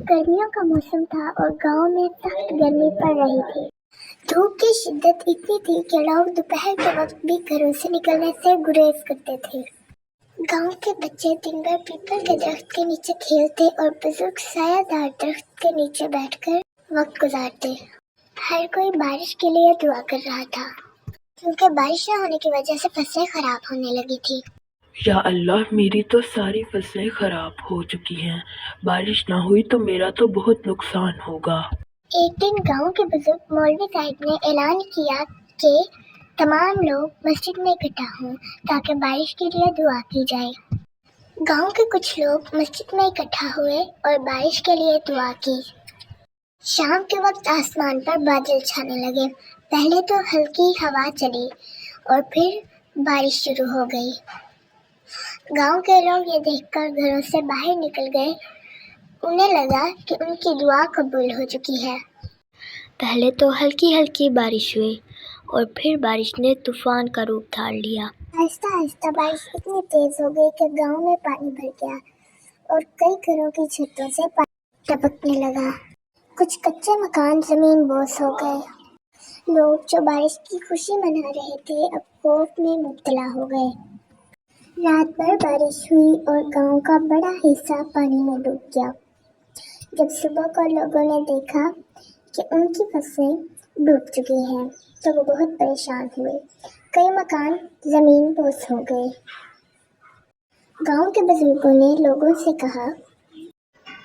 गर्मियों का मौसम था और गांव में सख्त गर्मी पड़ रही थी। धूप की शिद्दत इतनी थी कि लोग दोपहर के वक्त भी घरों से निकलने से गुरेज करते थे। गांव के बच्चे दिन भर पीपल के दरख्त के नीचे खेलते और बुजुर्ग सायादार दरख्त के नीचे बैठकर वक्त गुजारते। हर कोई बारिश के लिए दुआ कर रहा था, क्योंकि बारिश न होने की वजह से फसलें खराब होने लगी थी। या अल्लाह, मेरी तो सारी फसलें खराब हो चुकी हैं। बारिश ना हुई तो मेरा तो बहुत नुकसान होगा। एक दिन गांव के बुजुर्ग मौलवी साहब ने ऐलान किया कि तमाम लोग मस्जिद में इकट्ठा हों ताकि बारिश के लिए दुआ की जाए। गांव के कुछ लोग मस्जिद में इकट्ठा हुए और बारिश के लिए दुआ की। शाम के वक्त आसमान पर बादल छाने लगे। पहले तो हल्की हवा चली और फिर बारिश शुरू हो गई। गांव के लोग ये देखकर घरों से बाहर निकल गए। उन्हें लगा कि उनकी दुआ कबूल हो चुकी है। पहले तो हल्की हल्की बारिश हुई और फिर बारिश ने तूफान का रूप धार लिया। आहिस्ता आहिस्ता बारिश इतनी तेज हो गई कि गांव में पानी भर गया और कई घरों की छतों से पानी टपकने लगा। कुछ कच्चे मकान जमीन बोस हो गए। लोग जो बारिश की खुशी मना रहे थे अब खौफ में मुब्तला हो गए। रात भर बारिश हुई और गांव का बड़ा हिस्सा पानी में डूब गया। जब सुबह को लोगों ने देखा कि उनकी फसलें डूब चुकी हैं तो वो बहुत परेशान हुए। कई मकान जमीन बोस हो गए। गांव के बुजुर्गों ने लोगों से कहा,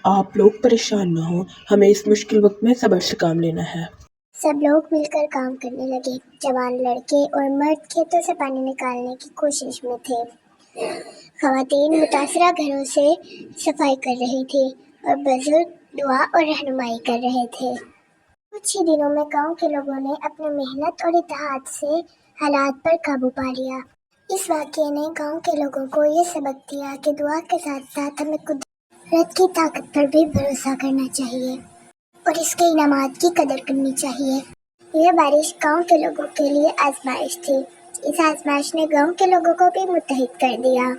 आप लोग परेशान न हो, हमें इस मुश्किल वक्त में सब्र से काम लेना है। सब लोग मिलकर काम करने लगे। जवान लड़के और मर्द खेतों से पानी निकालने की कोशिश में थे। ख़वातीन मुतासरा घरों से सफाई कर रही थी और बुजुर्ग दुआ और रहनुमाई कर रहे थे। कुछ ही दिनों में गांव के लोगों ने अपनी मेहनत और इत्तेहाद से हालात पर काबू पा लिया। इस वाक़ये ने गांव के लोगों को ये सबक दिया कि दुआ के साथ साथ हमें कुदरत की ताकत पर भी भरोसा करना चाहिए और इसके इनामात की कदर करनी चाहिए। यह बारिश गांव के लोगों के लिए आजमाइश थी। इस आजमाइश ने गांव के लोगों को भी मुत्तहिद कर दिया।